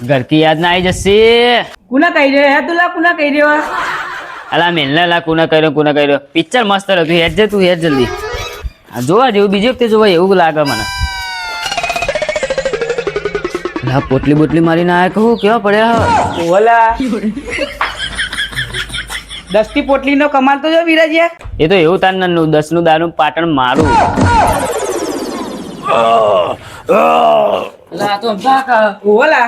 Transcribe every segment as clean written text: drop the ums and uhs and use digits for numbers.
घर की याद ना आई जस्सी कुना कही रहे है तुला कुना कही रहे हो अला मिलने ला कुना કર્યો પિક્ચર મસ્ત હતું હેડ જે તું હેડ જલ્દી આ જોવા જેવું બીજી વખતે જોવા એવું લાગે મને લા પોટલી બોટલી મારીને આયા કહું કેવા પડ્યા ઓલા 10 ની પોટલી નો કમાલ તો જો વિરાજ્યા એ તો એવું તાર નન્નું 10 નું દારૂ પાટણ મારું લા તો બાકા ઓલા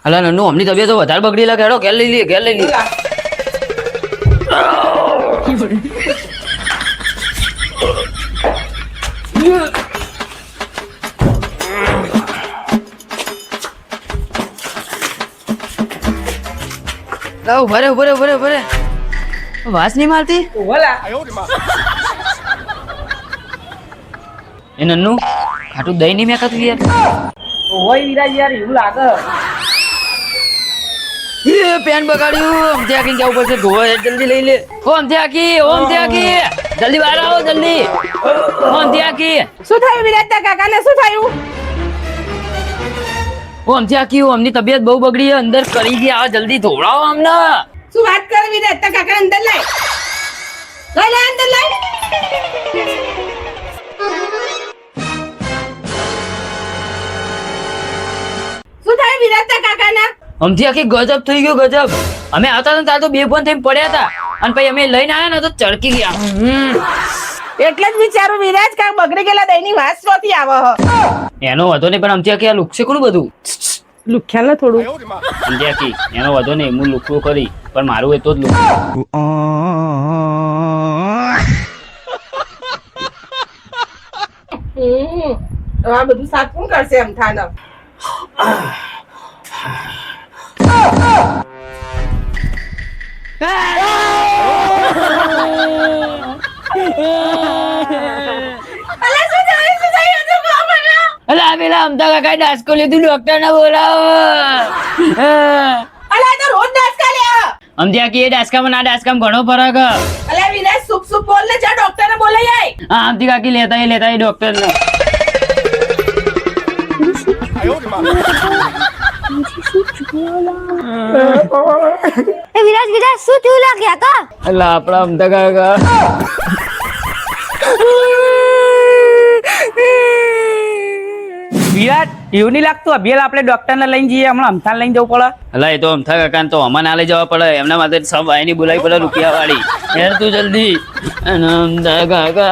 અલા નન્નુ હમની તબિયત તો વધારે બગડી લાગે હેડો ઘેર લઈ લે લાવ ભરે વાસ નહીં મારતી ઓલા એ નન્નુ ખાટું દહીં નહીં મેકાતું યાર ઓય વિરાજ યાર એવું લાગે એ પેન બગાડ્યું અમથે આખી જવું પડશે ધોવા જલ્દી લઈ લે ઓ અમથે આખી જલ્દી બહાર આવો જલ્દી ઓ અમથે આખી શું થયું વિરાજ તા કાકાને શું થયું ઓ અમથે આખી અમની તબિયત બહુ બગડી અંદર કરી ગયા આવો જલ્દી ધોવડાવો અમને શું વાત કરે વિરાજ તા કાકા અંદર લાય અંદર લાય શું થયું વિરાજ તા કાકાના અમથી આખી ગજબ થઈ ગયો ગજબ અમે આવતા હતા ત્યારે તો બે ફોન થઈને પડ્યા હતા અને પછી અમે લઈને આવ્યા ને તો ચડકી ગયા એટલે જ વિચારું વિરાજ કાક બગડી ગયેલા દહીંની વાસ શોથી આવે એનો વધો નહીં પણ અમથી આખી આ લુકશે કોણ બધું લુખ્યા ને થોડું અમથી આખી એનો વધો નહીં હું લુકવું કરી પણ મારું એ તો જ લુક આ બધું સાફ કોણ કરશે એમ થાને અલા પેલા અમતા કાકા ડાસ્કો લીધું ડોક્ટર ને બોલાવો અલા તો રોજ ડાસ્કા લે અમથી આખી એ ડાસ્કામાં ના ડાસ્કામાં ઘણો ફરક અલા વિરાજ સુપ બોલ ને જા ડોક્ટર ને બોલાઈ આય હા અમથી કાકી લેતા ડોક્ટર ને વિરાજ શું થયું લાગ્યા કા અલા આપણા અમતા કાકા વિરાજ એવું નહીં લાગતું અભિયાલ આપણે ડોક્ટર ને લઈને જઈએ હમણાં અમથાન લઈને જવું પડે અલા એ તો અમથા કાકા તો અમારે ના લઈ જવા પડે એમના માટે સબ આઈની બોલાવી પડે રૂપિયા વાળી યાર તું જલ્દી અમથા કાકા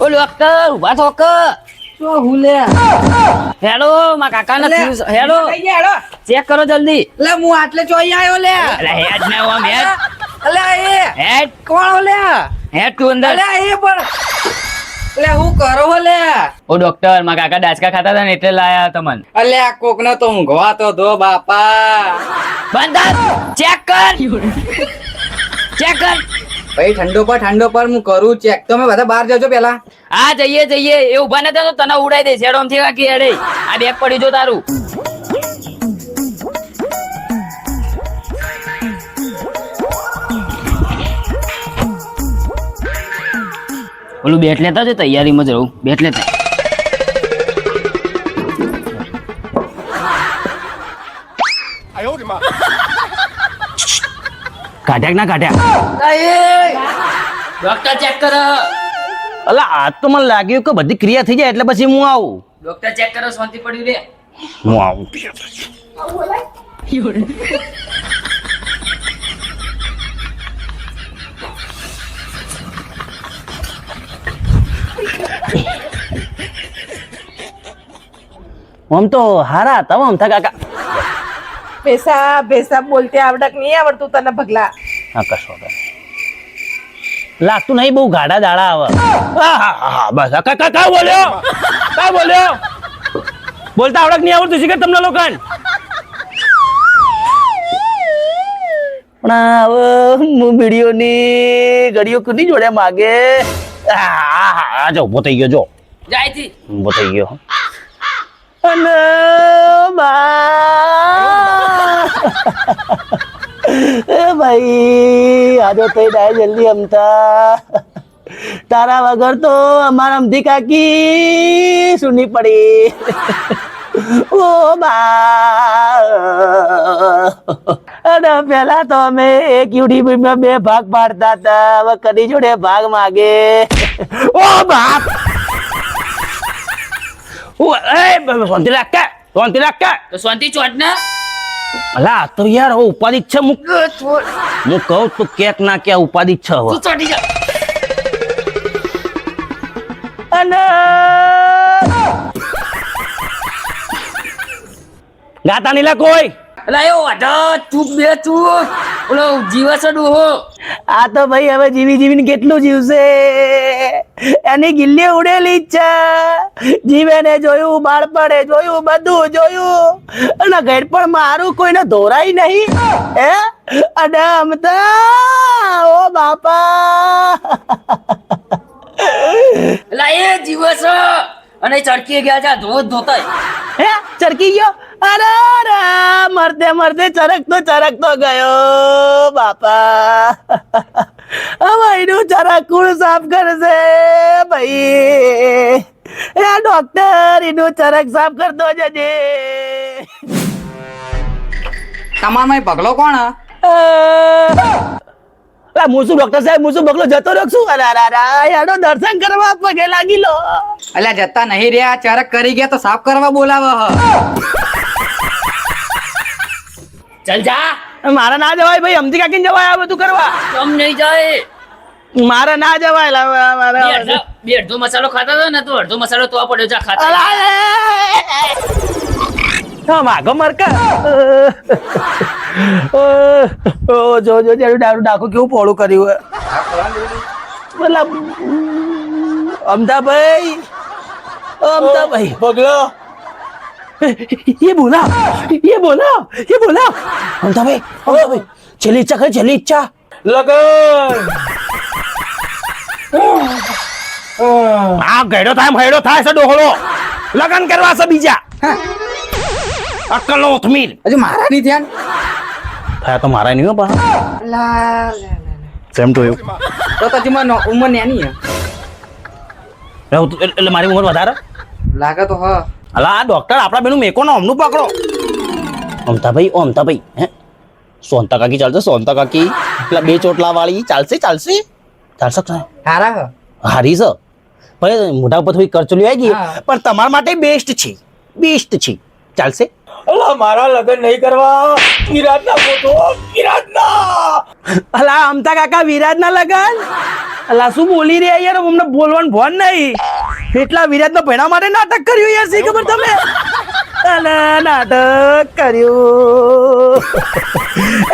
ઓ ડોક્ટર ઉભા થોક શું હુલે હેલો માં કાકા ને હેલો કઈ ગયા હેડો ચેક કરો જલ્દી લે હું આટલે ચોઈ આવ્યો લે અલા હેડ ના ઓમ હેડ અલે એ હેડ કોણ લે હેડ તું અંદર અલે એ પણ લે હું કરો લે ઓ ડોક્ટર માં કાકા ડાચકા ખાતા હતા ને એટલે લાયા તમને અલે આ કોક ને તો ઊંઘવા તો દો બાપા બંધ ચેક કર ભાઈ ઠંડો પર હું કરું ચેક તમે બધા બહાર જજો પેલા હા જઈએ એ ઉભા નતા તો તને ઉડાઈ દે શેડો થી કાકી હેડે આ બેગ પડી જો તારું ઓલું બેટ લેતા છે તૈયારીમાં જ રહું બેટ લેતા કાઢ્યા ના કાઢ્યા ડોક્ટર ચેક કરો અલા આ તો મને લાગ્યું કે બધી ક્રિયા થઈ જાય એટલે પછી હું આવું ડોક્ટર ચેક કરો શાંતિ પડ્યું રે હું આવું આમ તો હારા હતા અમથા કાકા ભેસા બોલતે આવડક નહીં આવડતું તને ભગલા હા કશો લાગતું નહીં બહુ ગાડા દાડા આવે બસ કા બોલ્યો બોલતા આવડક નહીં આવડતું શીખે તમને લોકોને પણ હવે હું બીડીઓની ઘડીઓ કોની જોડે માગે જો ઉભો થઈ ગયો જો જાય થી ઉભો થઈ ગયો અને એ ભાઈ આજો થઈ જાય જલ્દી અમતા તારા વગર તો અમારા અમથી કાકી સુની પડી ઓ બા અને પેલા તો અમે એક યુડીમાં 2 ભાગ પાડતા હતા હવે કદી જોડે ભાગ માગે ઓ બાપ શાંતિ રાખ તો શાંતિ ચોટ ના અલા તો યાર હવે ઉપાધિ છે હું કહું તો કેક ના કે ઉપાધિ છે હવે તું ચોટી જા અને ગાતા નહીં લા કોઈ અલા એ વાઢા ચૂપ બે ચૂપ ઓલો જીવસ ડોહો આ તો ભાઈ હવે જીવીને કેટલું જીવશે એની ગિલ્લી ઉડેલી જ છે જીવે ને જોયું બાળપણે જોયું બધું જોયું અને ઘર પણ મારું કોઈને ધોરાય નહીં હે અને અમતા ઓ બાપા અલા એ જીવસ અને ચડકી ગયા છે ધોત ધોતાય હે ચરકી ગયો અરે મરતે ચરકતો ગયો બાપા હવે એનું ચરક કોણ સાફ કરશે ભાઈ એ ડોક્ટર એનું ચરક સાફ કરતો જજે તમારમાં પગલો કોણ મુસુ ડોક્ટર સાહેબ મુસુ બગલો જતો રહ્યો શું યાડો દર્શન કરવા પગે લાગી લો અલ્યા જતા નહીં રહ્યા ચરક કરી ગયા તો સાફ કરવા બોલાવે ચલ જા મારા ના જવાય ભાઈ અમથી કાકી જવાય આ બધું કરવા કમ નહીં જાય મારા ના જવાય બે અડધો મસાલો ખાતા હતા ને તો અડધો મસાલો તો પડ્યો જા ખાતા માગો મરકા જો દારૂ ડાકું કેવું પોળું કર્યું મતલબ અમદાભાઈ પગલો ये बोला अमदाभाई छेल्ली ઈચ્છા લગન આ ગયડો થાય છે ડોહળો લગન કરવા છે બીજા અક્કલ નો ઉથમીર હજુ મારા નહીં ધ્યાન થયા તો મારા નહીં પણ સેમ ટુ યુ તો હજુ ઉંમર નાની એટલે મારી ઉંમર વધારે લાગે તો હ અલા આ ડોક્ટર આપણા બેનું મેકો નો અમનું પકડો અમતાભાઈ હે સોનતા કાકી ચાલશે પેલા 2 ચોટલા વાળી ચાલશે હારા હ હારી છે પણ મોઢા ઉપર થોડી કરચલી આવી ગઈ પણ તમારા માટે બેસ્ટ છે ચાલશે અલા મારા લગન નહીં કરવા વિરાટના ફોટો અલા અમતા કાકા વિરાજના લગન અલા શું બોલી રહ્યા યાર અમને બોલવાનું ભોન નહીં એટલા વિરાજનો ભેણા માટે નાટક કર્યું યાર શી ખબર તમે અલા નાટક કર્યું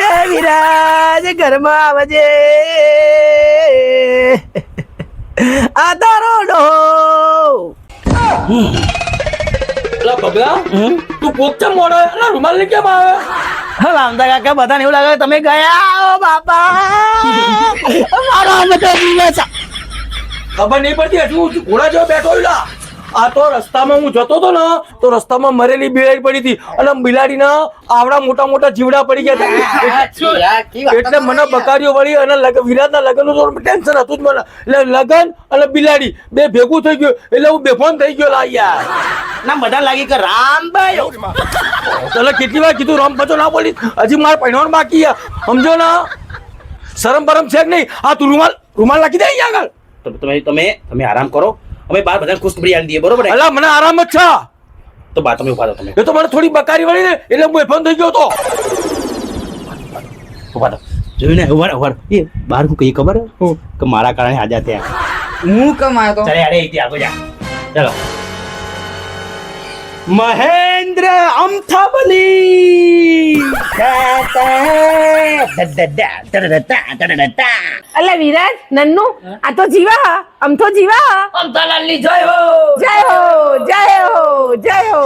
એ વિરાજ ઘરમાં આવજે આ તારો ડો અલા પગલા તું પોકચમ મોડો અલા રૂમાલ ને કેમ આવે રામદા કાકા બધાને એવું લાગે તમે ગયા ઓ બાપા મારો અમતા દિવસ ખબર નહીં પડતી હજુ ઘોડા જેવો બેઠો લા આ તો રસ્તામાં હું જતો હતો ને તો રસ્તામાં મરેલી બિલાડી પડી હતી અને બિલાડીના આવડા મોટા જીવડા પડી ગયા હતા એટલે મને બકારીઓ વળી અને વિરાટના લગ્નનું થોડું ટેન્શન હતું જ મને એટલે લગ્ન અને બિલાડી બે ભેગું થઈ ગયું એટલે હું બેફોન થઈ ગયો લા યાર ના બધા લાગી કે રામભાઈ એટલે કેટલી વાર કીધું રામ બચો ના બોલી હજી મારે પહેરવાનું બાકી સમજો ના શરમ બરમ છે કે નહીં આ તું રૂમાલ નાખી દે અહીંયા આગળ તમે આરામ કરો અમે બાર બધા ખુશખબરી આલી દઈએ બરોબર અલા મને આરામ જ છે તો બા તમે ઉભા રહો તમે એ તો મને થોડી બકારી વળી ને એટલે હું બેફોન થઈ ગયો તો ઉભા રહો જોયું ને ઉભા એ બાર હું કઈ ખબર કે મારા કારણે હાજા ત્યાં હું કમ આવ્યો તો ચાલે અરે ત્યાં આગળ જા ચાલો મહેન્દ્ર અમથાબલી અલ્યા વિરાજ નન્નુ આ તો જીવા અમથો જીવા અમતાલાલ ની જય હો જય હો